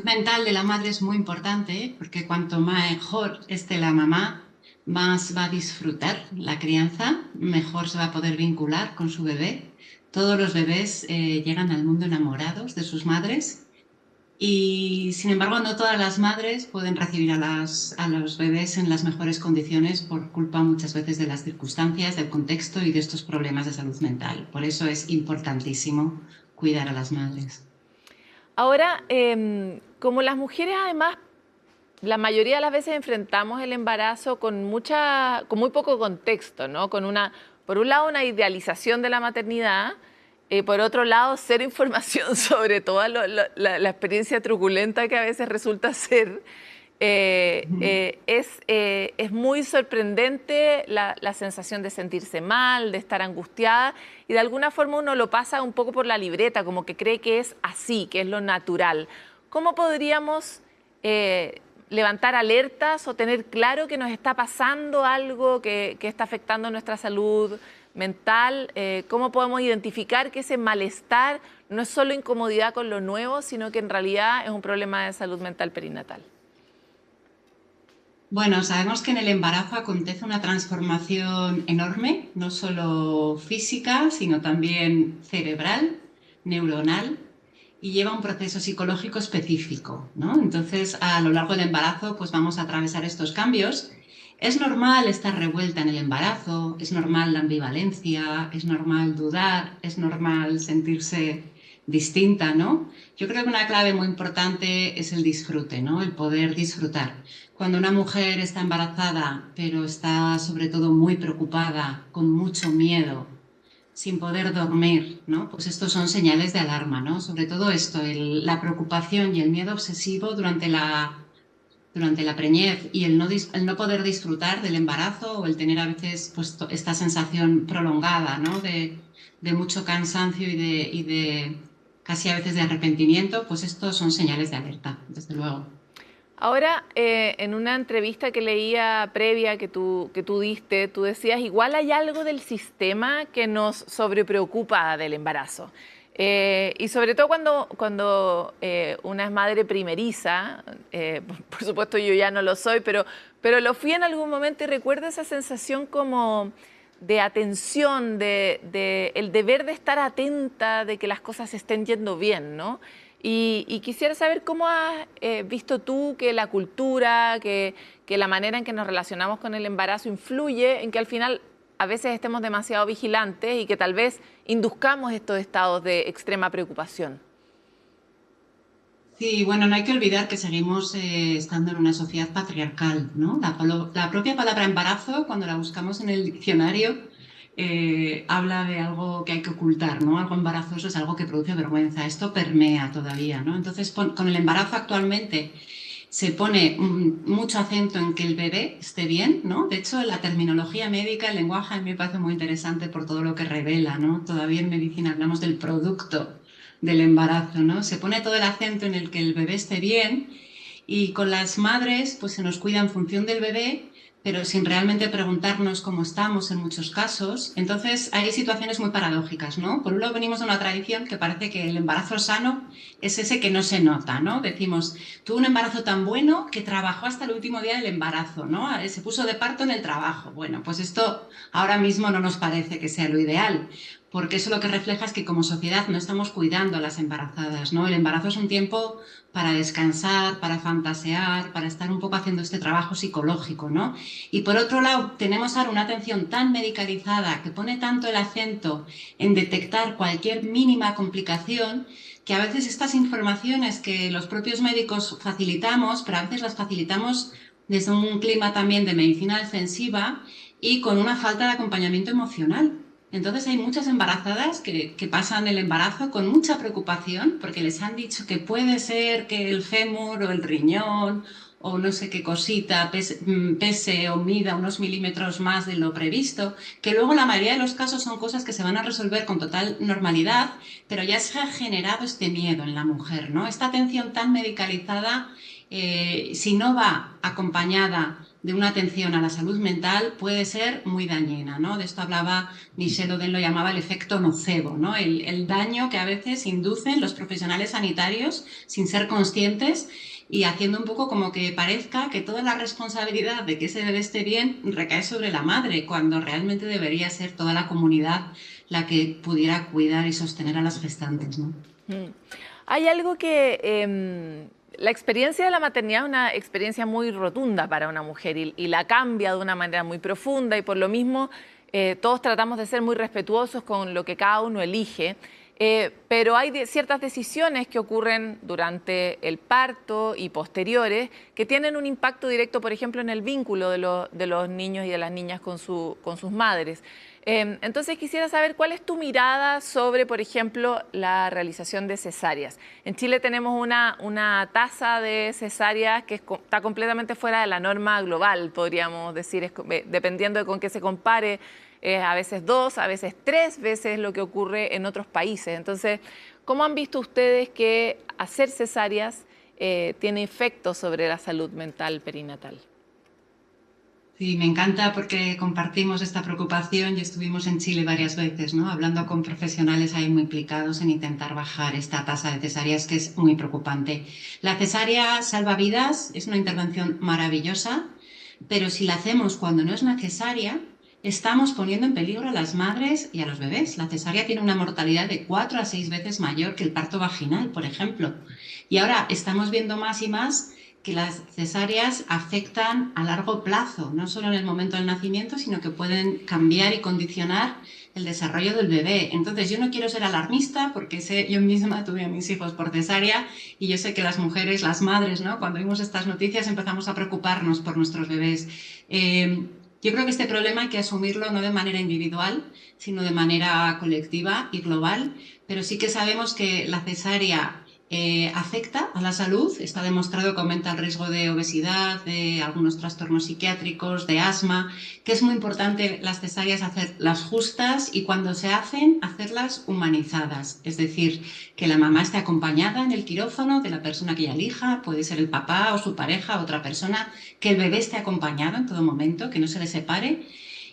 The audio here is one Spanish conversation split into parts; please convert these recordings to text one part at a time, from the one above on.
Mental de la madre es muy importante porque cuanto mejor esté la mamá, más va a disfrutar la crianza, mejor se va a poder vincular con su bebé. Todos los bebés llegan al mundo enamorados de sus madres y, sin embargo, no todas las madres pueden recibir a los bebés en las mejores condiciones por culpa muchas veces de las circunstancias, del contexto y de estos problemas de salud mental. Por eso es importantísimo cuidar a las madres. Ahora, como las mujeres además, la mayoría de las veces enfrentamos el embarazo con muy poco contexto, ¿no? Por un lado, una idealización de la maternidad, por otro lado, cero información sobre toda la experiencia truculenta que a veces resulta ser. Es muy sorprendente la sensación de sentirse mal, de estar angustiada, y de alguna forma uno lo pasa un poco por la libreta, como que cree que es así, que es lo natural. ¿Cómo podríamos levantar alertas o tener claro que nos está pasando algo que está afectando nuestra salud mental? ¿Cómo podemos identificar que ese malestar no es solo incomodidad con lo nuevo, sino que en realidad es un problema de salud mental perinatal? Bueno, sabemos que en el embarazo acontece una transformación enorme, no solo física, sino también cerebral, neuronal, y lleva un proceso psicológico específico, ¿no? Entonces, a lo largo del embarazo, pues vamos a atravesar estos cambios. Es normal estar revuelta en el embarazo, es normal la ambivalencia, es normal dudar, es normal sentirse distinta, ¿no? Yo creo que una clave muy importante es el disfrute, ¿no? El poder disfrutar. Cuando una mujer está embarazada, pero está sobre todo muy preocupada, con mucho miedo, sin poder dormir, ¿no? Pues estos son señales de alarma, ¿no? Sobre todo esto, la preocupación y el miedo obsesivo durante la preñez y el no poder disfrutar del embarazo o el tener a veces pues, esta sensación prolongada, ¿no? De mucho cansancio y de casi a veces de arrepentimiento, pues estos son señales de alerta, desde luego. Ahora, en una entrevista que leía previa que tú diste, tú decías, igual hay algo del sistema que nos sobrepreocupa del embarazo. Y sobre todo cuando una es madre primeriza, por supuesto yo ya no lo soy, pero lo fui en algún momento y recuerdo esa sensación como de atención, de el deber de estar atenta, de que las cosas estén yendo bien, ¿no? Y quisiera saber cómo has visto tú que la cultura, que la manera en que nos relacionamos con el embarazo influye en que al final a veces estemos demasiado vigilantes y que tal vez induzcamos estos estados de extrema preocupación. Sí, bueno, no hay que olvidar que seguimos estando en una sociedad patriarcal, ¿no? La propia palabra embarazo, cuando la buscamos en el diccionario, habla de algo que hay que ocultar, ¿no? Algo embarazoso es algo que produce vergüenza. Esto permea todavía, ¿no? Entonces, con el embarazo actualmente se pone mucho acento en que el bebé esté bien, ¿no? De hecho, la terminología médica, el lenguaje, a mí me parece muy interesante por todo lo que revela, ¿no? Todavía en medicina hablamos del producto del embarazo, ¿no? Se pone todo el acento en el que el bebé esté bien y con las madres pues se nos cuida en función del bebé, pero sin realmente preguntarnos cómo estamos en muchos casos. Entonces hay situaciones muy paradójicas, ¿no? Por un lado venimos de una tradición que parece que el embarazo sano es ese que no se nota, ¿no? Decimos, tuvo un embarazo tan bueno que trabajó hasta el último día del embarazo, ¿no? Se puso de parto en el trabajo. Bueno, pues esto ahora mismo no nos parece que sea lo ideal, porque eso lo que refleja es que como sociedad no estamos cuidando a las embarazadas, ¿no? El embarazo es un tiempo para descansar, para fantasear, para estar un poco haciendo este trabajo psicológico, ¿no? Y por otro lado, tenemos ahora una atención tan medicalizada que pone tanto el acento en detectar cualquier mínima complicación que a veces estas informaciones que los propios médicos facilitamos, pero a veces las facilitamos desde un clima también de medicina defensiva y con una falta de acompañamiento emocional. Entonces hay muchas embarazadas que pasan el embarazo con mucha preocupación porque les han dicho que puede ser que el fémur o el riñón o no sé qué cosita pese o mida unos milímetros más de lo previsto, que luego en la mayoría de los casos son cosas que se van a resolver con total normalidad, pero ya se ha generado este miedo en la mujer, ¿no? Esta atención tan medicalizada si no va acompañada de una atención a la salud mental, puede ser muy dañina, ¿no? De esto hablaba Michel Oden, lo llamaba el efecto nocebo, ¿no? El daño que a veces inducen los profesionales sanitarios sin ser conscientes y haciendo un poco como que parezca que toda la responsabilidad de que ese bebé esté bien recae sobre la madre, cuando realmente debería ser toda la comunidad la que pudiera cuidar y sostener a las gestantes, ¿no? Hay algo que la experiencia de la maternidad es una experiencia muy rotunda para una mujer y la cambia de una manera muy profunda y por lo mismo todos tratamos de ser muy respetuosos con lo que cada uno elige. Pero hay ciertas decisiones que ocurren durante el parto y posteriores que tienen un impacto directo, por ejemplo, en el vínculo de los niños y de las niñas con sus madres. Entonces quisiera saber cuál es tu mirada sobre, por ejemplo, la realización de cesáreas. En Chile tenemos una tasa de cesáreas que está completamente fuera de la norma global, podríamos decir, dependiendo de con qué se compare, a veces 2, a veces 3 veces lo que ocurre en otros países. Entonces, ¿cómo han visto ustedes que hacer cesáreas tiene efectos sobre la salud mental perinatal? Sí, me encanta porque compartimos esta preocupación y estuvimos en Chile varias veces, ¿no? Hablando con profesionales ahí muy implicados en intentar bajar esta tasa de cesáreas que es muy preocupante. La cesárea salva vidas, es una intervención maravillosa, pero si la hacemos cuando no es necesaria, estamos poniendo en peligro a las madres y a los bebés. La cesárea tiene una mortalidad de 4 a 6 veces mayor que el parto vaginal, por ejemplo. Y ahora estamos viendo más y más que las cesáreas afectan a largo plazo, no solo en el momento del nacimiento, sino que pueden cambiar y condicionar el desarrollo del bebé. Entonces, yo no quiero ser alarmista porque yo misma tuve a mis hijos por cesárea y yo sé que las mujeres, las madres, ¿no? Cuando vimos estas noticias empezamos a preocuparnos por nuestros bebés. Yo creo que este problema hay que asumirlo no de manera individual, sino de manera colectiva y global, pero sí que sabemos que la cesárea afecta a la salud, está demostrado que aumenta el riesgo de obesidad, de algunos trastornos psiquiátricos, de asma, que es muy importante las cesáreas hacerlas justas y cuando se hacen, hacerlas humanizadas, es decir, que la mamá esté acompañada en el quirófano de la persona que ella elija, puede ser el papá o su pareja, otra persona, que el bebé esté acompañado en todo momento, que no se le separe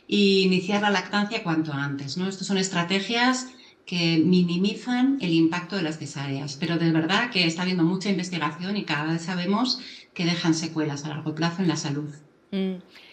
y iniciar la lactancia cuanto antes, ¿no? Estas son estrategias que minimizan el impacto de las cesáreas, pero de verdad que está habiendo mucha investigación y cada vez sabemos que dejan secuelas a largo plazo en la salud.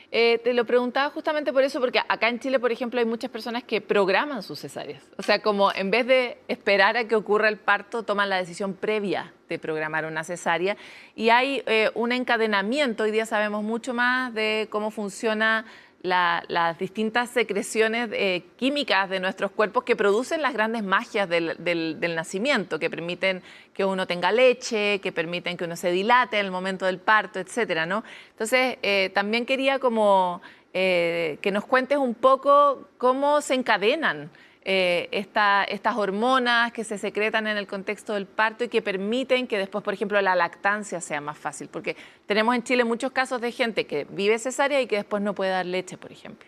Te lo preguntaba justamente por eso, porque acá en Chile, por ejemplo, hay muchas personas que programan sus cesáreas. O sea, como en vez de esperar a que ocurra el parto, toman la decisión previa de programar una cesárea. Y hay un encadenamiento, hoy día sabemos mucho más de cómo funciona las distintas secreciones químicas de nuestros cuerpos que producen las grandes magias del nacimiento, que permiten que uno tenga leche, que permiten que uno se dilate en el momento del parto, etcétera, ¿no? Entonces, también quería como que nos cuentes un poco cómo se encadenan estas hormonas que se secretan en el contexto del parto y que permiten que después, por ejemplo, la lactancia sea más fácil. Porque tenemos en Chile muchos casos de gente que vive cesárea y que después no puede dar leche, por ejemplo.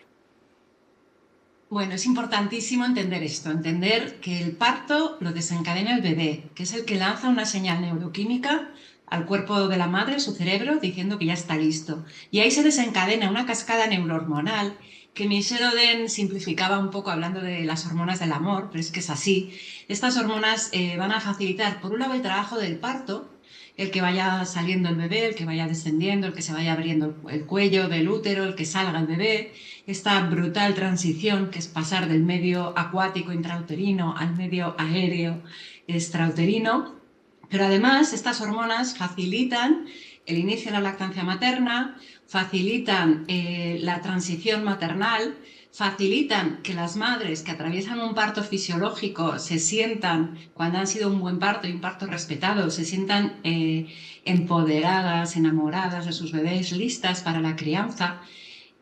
Bueno, es importantísimo entender esto, entender que el parto lo desencadena el bebé, que es el que lanza una señal neuroquímica al cuerpo de la madre, su cerebro, diciendo que ya está listo. Y ahí se desencadena una cascada neurohormonal que Michel Oden simplificaba un poco hablando de las hormonas del amor, pero es que es así. Estas hormonas van a facilitar, por un lado, el trabajo del parto, el que vaya saliendo el bebé, el que vaya descendiendo, el que se vaya abriendo el cuello del útero, el que salga el bebé, esta brutal transición que es pasar del medio acuático intrauterino al medio aéreo extrauterino. Pero además estas hormonas facilitan el inicio de la lactancia materna, facilitan la transición maternal, facilitan que las madres que atraviesan un parto fisiológico se sientan, cuando han sido un buen parto y un parto respetado, se sientan empoderadas, enamoradas de sus bebés, listas para la crianza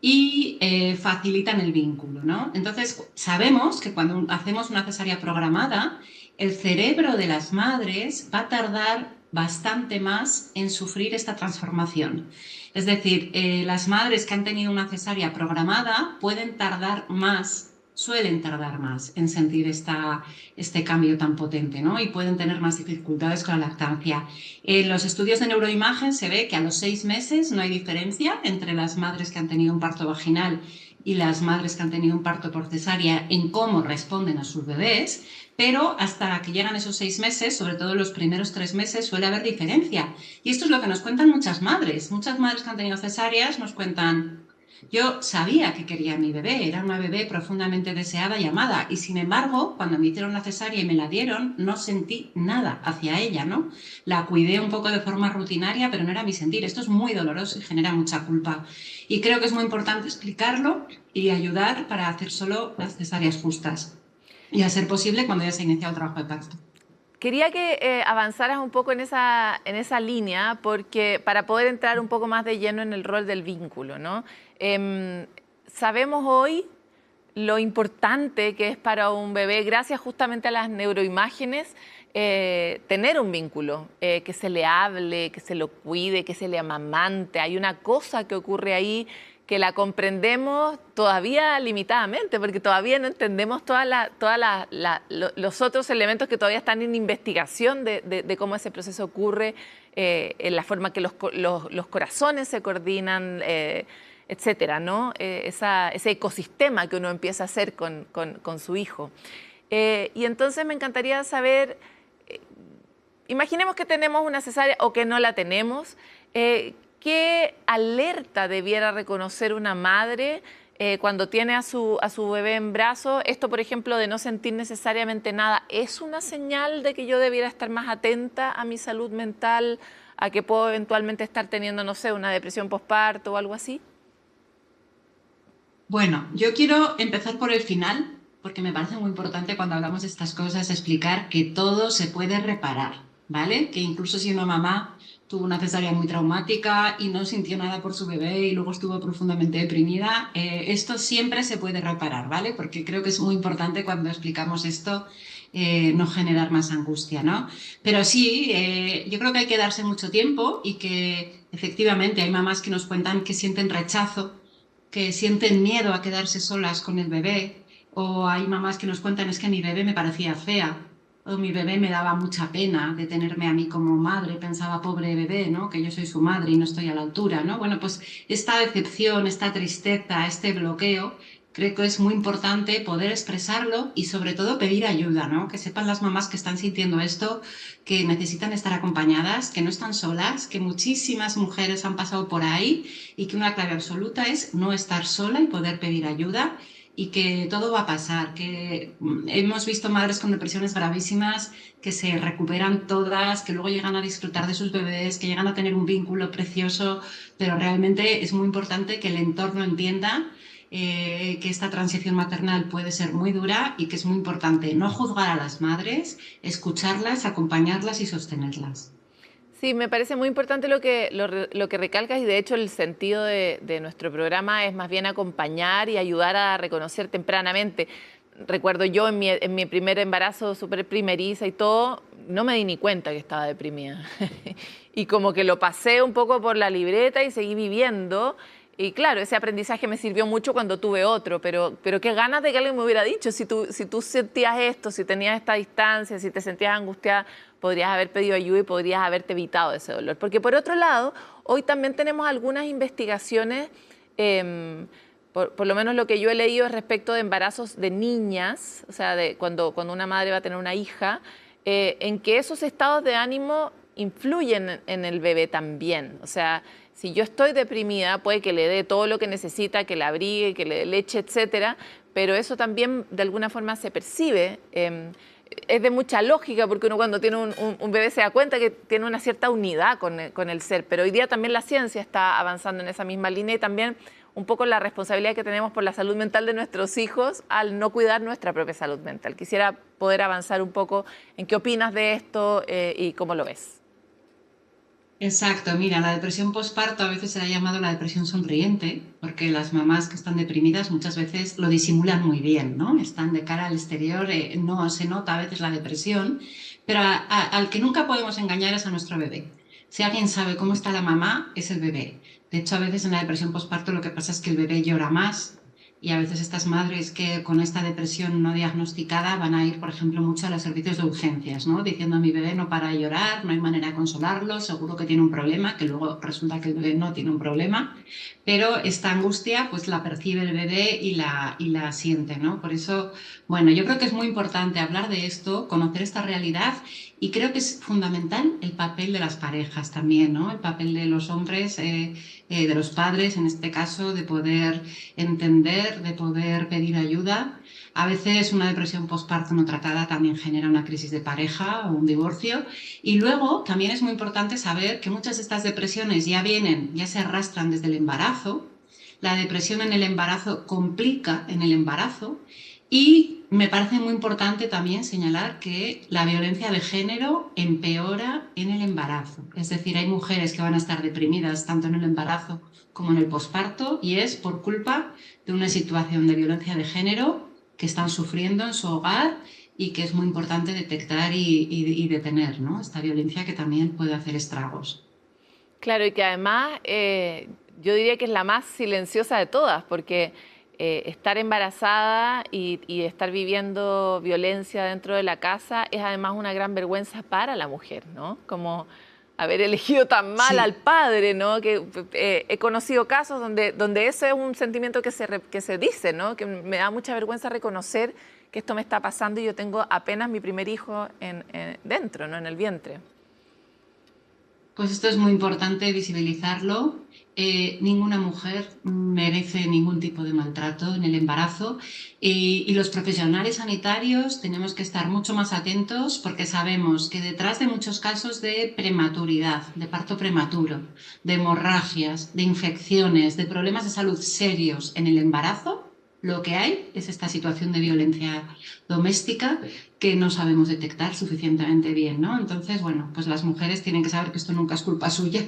y facilitan el vínculo, ¿no? Entonces, sabemos que cuando hacemos una cesárea programada, el cerebro de las madres va a tardar bastante más en sufrir esta transformación. Es decir, las madres que han tenido una cesárea programada pueden tardar más suelen tardar más en sentir este cambio tan potente, ¿no? Y pueden tener más dificultades con la lactancia. En los estudios de neuroimagen se ve que a los 6 meses no hay diferencia entre las madres que han tenido un parto vaginal y las madres que han tenido un parto por cesárea en cómo responden a sus bebés, pero hasta que llegan esos 6 meses, sobre todo los primeros 3 meses, suele haber diferencia. Y esto es lo que nos cuentan muchas madres. Muchas madres que han tenido cesáreas nos cuentan: yo sabía que quería a mi bebé, era una bebé profundamente deseada y amada, y sin embargo, cuando me hicieron la cesárea y me la dieron, no sentí nada hacia ella, ¿no? La cuidé un poco de forma rutinaria, pero no era mi sentir. Esto es muy doloroso y genera mucha culpa. Y creo que es muy importante explicarlo y ayudar para hacer solo las cesáreas justas. Y a ser posible cuando ya se ha iniciado el trabajo de parto. Quería que avanzaras un poco en esa línea, porque para poder entrar un poco más de lleno en el rol del vínculo, ¿no? Sabemos hoy lo importante que es para un bebé, gracias justamente a las neuroimágenes, tener un vínculo, que se le hable, que se lo cuide, que se le amamante. Hay una cosa que ocurre ahí que la comprendemos todavía limitadamente, porque todavía no entendemos los otros elementos que todavía están en investigación de cómo ese proceso ocurre, en la forma que los corazones se coordinan, etcétera, ¿no? Ese ecosistema que uno empieza a hacer con su hijo. Y entonces me encantaría saber, imaginemos que tenemos una cesárea o que no la tenemos, ¿qué alerta debiera reconocer una madre cuando tiene a su bebé en brazos? Esto, por ejemplo, de no sentir necesariamente nada, ¿es una señal de que yo debiera estar más atenta a mi salud mental, a que puedo eventualmente estar teniendo, no sé, una depresión posparto o algo así? Bueno, yo quiero empezar por el final, porque me parece muy importante cuando hablamos de estas cosas explicar que todo se puede reparar, ¿vale? Que incluso si una mamá tuvo una cesárea muy traumática y no sintió nada por su bebé y luego estuvo profundamente deprimida, esto siempre se puede reparar, ¿vale? Porque creo que es muy importante cuando explicamos esto, no generar más angustia, ¿no? Pero sí, yo creo que hay que darse mucho tiempo y que efectivamente hay mamás que nos cuentan que sienten rechazo, que sienten miedo a quedarse solas con el bebé, o hay mamás que nos cuentan: es que mi bebé me parecía fea, o mi bebé me daba mucha pena de tenerme a mí como madre, pensaba: pobre bebé, ¿no? Que yo soy su madre y no estoy a la altura, ¿no? Bueno, pues esta decepción, esta tristeza, este bloqueo, creo que es muy importante poder expresarlo y sobre todo pedir ayuda, ¿no? Que sepan las mamás que están sintiendo esto, que necesitan estar acompañadas, que no están solas, que muchísimas mujeres han pasado por ahí y que una clave absoluta es no estar sola y poder pedir ayuda, y que todo va a pasar, que hemos visto madres con depresiones gravísimas que se recuperan todas, que luego llegan a disfrutar de sus bebés, que llegan a tener un vínculo precioso, pero realmente es muy importante que el entorno entienda que esta transición maternal puede ser muy dura y que es muy importante no juzgar a las madres, escucharlas, acompañarlas y sostenerlas. Sí, me parece muy importante lo que recalcas, y de hecho el sentido de nuestro programa es más bien acompañar y ayudar a reconocer tempranamente. Recuerdo yo en mi primer embarazo, súper primeriza y todo, no me di ni cuenta que estaba deprimida. Y como que lo pasé un poco por la libreta y seguí viviendo. Y claro, ese aprendizaje me sirvió mucho cuando tuve otro, pero qué ganas de que alguien me hubiera dicho: si tú sentías esto, si tenías esta distancia, si te sentías angustiada, podrías haber pedido ayuda y podrías haberte evitado ese dolor. Porque por otro lado, hoy también tenemos algunas investigaciones, por lo menos lo que yo he leído es respecto de embarazos de niñas, o sea, de cuando una madre va a tener una hija, en que esos estados de ánimo influyen en el bebé también. O sea, si yo estoy deprimida, puede que le dé todo lo que necesita, que la abrigue, que le dé leche, etcétera, pero eso también de alguna forma se percibe. Es de mucha lógica, porque uno cuando tiene un bebé se da cuenta que tiene una cierta unidad con el ser, pero hoy día también la ciencia está avanzando en esa misma línea, y también un poco la responsabilidad que tenemos por la salud mental de nuestros hijos al no cuidar nuestra propia salud mental. Quisiera poder avanzar un poco en qué opinas de esto y cómo lo ves. Exacto, mira, la depresión postparto a veces se la ha llamado la depresión sonriente, porque las mamás que están deprimidas muchas veces lo disimulan muy bien, ¿no? Están de cara al exterior, no se nota a veces la depresión, pero al que nunca podemos engañar es a nuestro bebé. Si alguien sabe cómo está la mamá, es el bebé. De hecho, a veces en la depresión postparto lo que pasa es que el bebé llora más y a veces estas madres que con esta depresión no diagnosticada van a ir, por ejemplo, mucho a los servicios de urgencias, ¿no? Diciendo: mi bebé no para de llorar, no hay manera de consolarlo, seguro que tiene un problema, que luego resulta que el bebé no tiene un problema, pero esta angustia pues la percibe el bebé y la siente, ¿no? Por eso, bueno, yo creo que es muy importante hablar de esto, conocer esta realidad, y creo que es fundamental el papel de las parejas también, ¿no? El papel de los hombres, de los padres en este caso, de poder entender, de poder pedir ayuda. A veces una depresión postparto no tratada también genera una crisis de pareja o un divorcio. Y luego también es muy importante saber que muchas de estas depresiones ya vienen, ya se arrastran desde el embarazo. La depresión en el embarazo complica en el embarazo, y me parece muy importante también señalar que la violencia de género empeora en el embarazo. Es decir, hay mujeres que van a estar deprimidas tanto en el embarazo como en el posparto, y es por culpa de una situación de violencia de género que están sufriendo en su hogar, y que es muy importante detectar y detener, ¿no? Esta violencia que también puede hacer estragos. Claro, y que además yo diría que es la más silenciosa de todas, porque estar embarazada y estar viviendo violencia dentro de la casa es además una gran vergüenza para la mujer, ¿no? Como haber elegido tan mal al Sí. padre, ¿no? Que he conocido casos donde ese es un sentimiento que se dice, ¿no? Que me da mucha vergüenza reconocer que esto me está pasando y yo tengo apenas mi primer hijo dentro, ¿no? En el vientre. Pues esto es muy importante visibilizarlo. Ninguna mujer merece ningún tipo de maltrato en el embarazo, y los profesionales sanitarios tenemos que estar mucho más atentos, porque sabemos que detrás de muchos casos de prematuridad, de parto prematuro, de hemorragias, de infecciones, de problemas de salud serios en el embarazo, lo que hay es esta situación de violencia doméstica que no sabemos detectar suficientemente bien, ¿no? Entonces, bueno, pues las mujeres tienen que saber que esto nunca es culpa suya,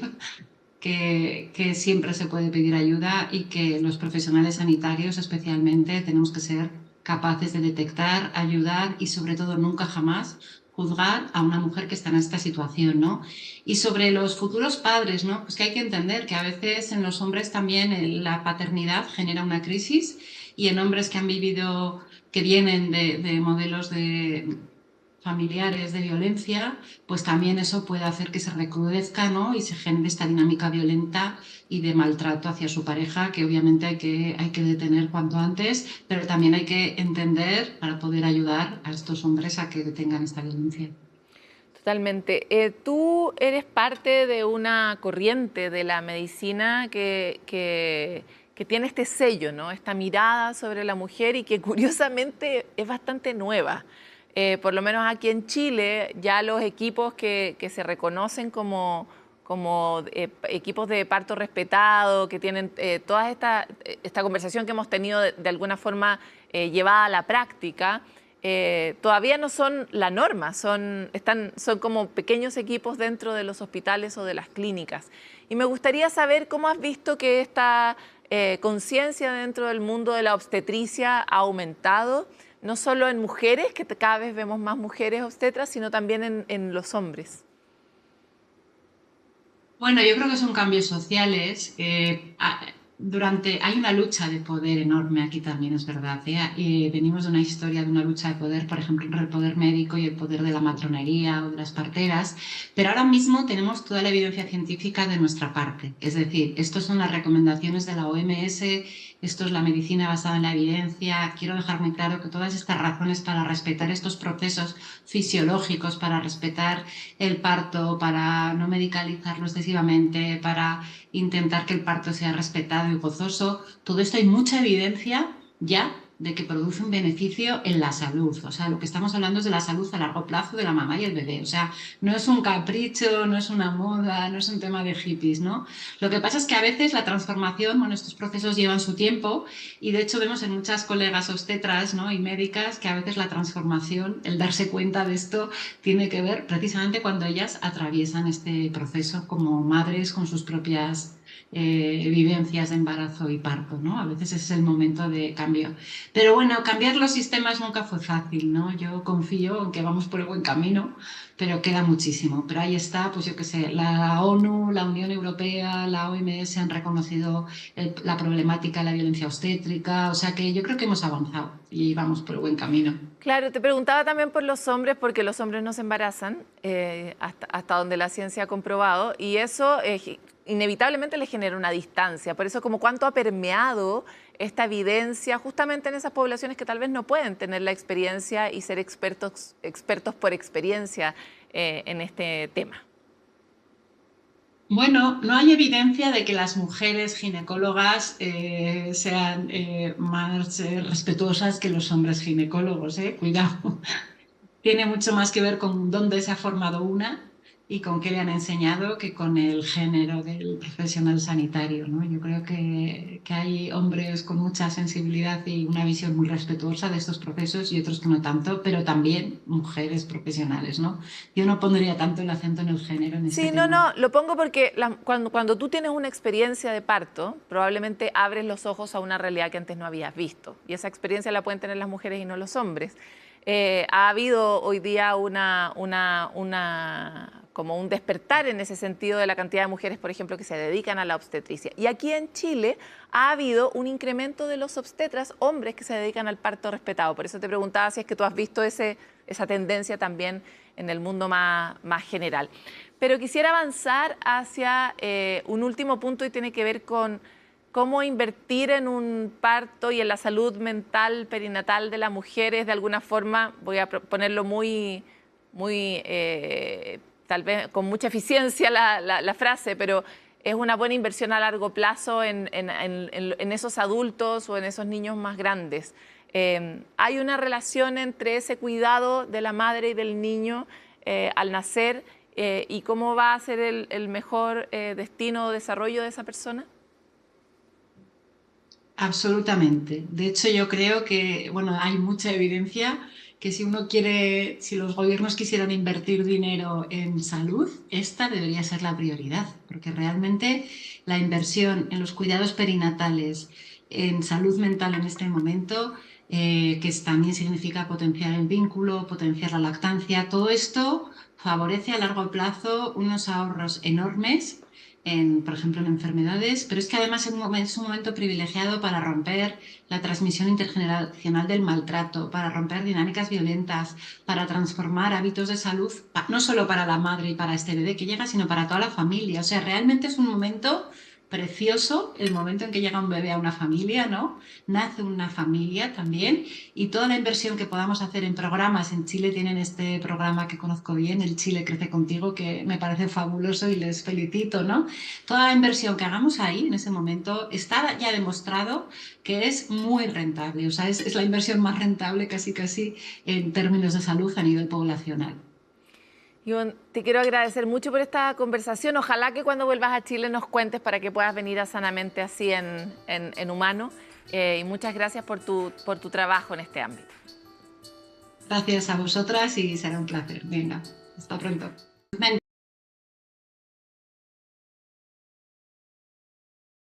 que siempre se puede pedir ayuda, y que los profesionales sanitarios especialmente tenemos que ser capaces de detectar, ayudar y sobre todo nunca jamás juzgar a una mujer que está en esta situación, ¿no? Y sobre los futuros padres, ¿no? Pues que hay que entender que a veces en los hombres también la paternidad genera una crisis, y en hombres que han vivido, que vienen de modelos de familiares de violencia, pues también eso puede hacer que se recrudezca, ¿no? Y se genere esta dinámica violenta y de maltrato hacia su pareja, que obviamente hay que detener cuanto antes, pero también hay que entender para poder ayudar a estos hombres a que detengan esta violencia. Totalmente. Tú eres parte de una corriente de la medicina que tiene este sello, ¿no? Esta mirada sobre la mujer y que curiosamente es bastante nueva. Por lo menos aquí en Chile, ya los equipos que se reconocen como equipos de parto respetado, que tienen toda esta conversación que hemos tenido de alguna forma llevada a la práctica, todavía no son la norma, son como pequeños equipos dentro de los hospitales o de las clínicas. Y me gustaría saber cómo has visto que esta conciencia dentro del mundo de la obstetricia ha aumentado, no solo en mujeres, que cada vez vemos más mujeres obstetras, sino también en los hombres. Bueno, yo creo que son cambios sociales. Hay una lucha de poder enorme aquí también, es verdad, ¿eh? Venimos de una historia de una lucha de poder, por ejemplo, entre el poder médico y el poder de la matronería o de las parteras, pero ahora mismo tenemos toda la evidencia científica de nuestra parte. Es decir, estas son las recomendaciones de la OMS, esto es la medicina basada en la evidencia. Quiero dejar muy claro que todas estas razones para respetar estos procesos fisiológicos, para respetar el parto, para no medicalizarlo excesivamente, para intentar que el parto sea respetado y gozoso, todo esto hay mucha evidencia ya de que produce un beneficio en la salud. O sea, lo que estamos hablando es de la salud a largo plazo de la mamá y el bebé. O sea, no es un capricho, no es una moda, no es un tema de hippies, ¿no? Lo que pasa es que a veces la transformación, bueno, estos procesos llevan su tiempo, y de hecho vemos en muchas colegas obstetras, ¿no? Y médicas, que a veces la transformación, el darse cuenta de esto, tiene que ver precisamente cuando ellas atraviesan este proceso como madres con sus propias vivencias de embarazo y parto, ¿no? A veces ese es el momento de cambio. Pero bueno, cambiar los sistemas nunca fue fácil, ¿no? Yo confío en que vamos por el buen camino, pero queda muchísimo. Pero ahí está, pues yo qué sé, la ONU, la Unión Europea, la OMS han reconocido la problemática de la violencia obstétrica, o sea que yo creo que hemos avanzado y vamos por el buen camino. Claro, te preguntaba también por los hombres, porque los hombres no se embarazan, hasta donde la ciencia ha comprobado, y eso inevitablemente les genera una distancia. Por eso, como cuánto ha permeado esta evidencia justamente en esas poblaciones que tal vez no pueden tener la experiencia y ser expertos por experiencia en este tema. Bueno, no hay evidencia de que las mujeres ginecólogas sean más respetuosas que los hombres ginecólogos, cuidado. Tiene mucho más que ver con dónde se ha formado una y con qué le han enseñado que con el género del profesional sanitario, ¿no? Yo creo que hay hombres con mucha sensibilidad y una visión muy respetuosa de estos procesos y otros que no tanto, pero también mujeres profesionales, ¿no? Yo no pondría tanto el acento en el género en este Sí, no, tema. no, lo pongo porque cuando tú tienes una experiencia de parto, probablemente abres los ojos a una realidad que antes no habías visto. Y esa experiencia la pueden tener las mujeres y no los hombres. Ha habido hoy día como un despertar en ese sentido de la cantidad de mujeres, por ejemplo, que se dedican a la obstetricia. Y aquí en Chile ha habido un incremento de los obstetras, hombres que se dedican al parto respetado. Por eso te preguntaba si es que tú has visto esa tendencia también en el mundo más general. Pero quisiera avanzar hacia un último punto y tiene que ver con cómo invertir en un parto y en la salud mental perinatal de las mujeres. De alguna forma, voy a ponerlo tal vez con mucha eficiencia la frase, pero es una buena inversión a largo plazo en esos adultos o en esos niños más grandes. Hay una relación entre ese cuidado de la madre y del niño al nacer y cómo va a ser el mejor destino o desarrollo de esa persona. Absolutamente. De hecho, yo creo que, bueno, hay mucha evidencia que si los gobiernos quisieran invertir dinero en salud, esta debería ser la prioridad, porque realmente la inversión en los cuidados perinatales, en salud mental en este momento, también significa potenciar el vínculo, potenciar la lactancia, todo esto favorece a largo plazo unos ahorros enormes por ejemplo, en enfermedades, pero es que además es un momento privilegiado para romper la transmisión intergeneracional del maltrato, para romper dinámicas violentas, para transformar hábitos de salud, no solo para la madre y para este bebé que llega, sino para toda la familia. O sea, realmente es un momento precioso el momento en que llega un bebé a una familia, ¿no? Nace una familia también y toda la inversión que podamos hacer en programas, en Chile tienen este programa que conozco bien, el Chile Crece Contigo, que me parece fabuloso y les felicito, ¿no? Toda la inversión que hagamos ahí en ese momento está ya demostrado que es muy rentable, o sea, es la inversión más rentable casi en términos de salud a nivel poblacional. Ivonne, te quiero agradecer mucho por esta conversación. Ojalá que cuando vuelvas a Chile nos cuentes para que puedas venir a Sanamente así en humano. Y muchas gracias por tu trabajo en este ámbito. Gracias a vosotras y será un placer. Venga, hasta pronto.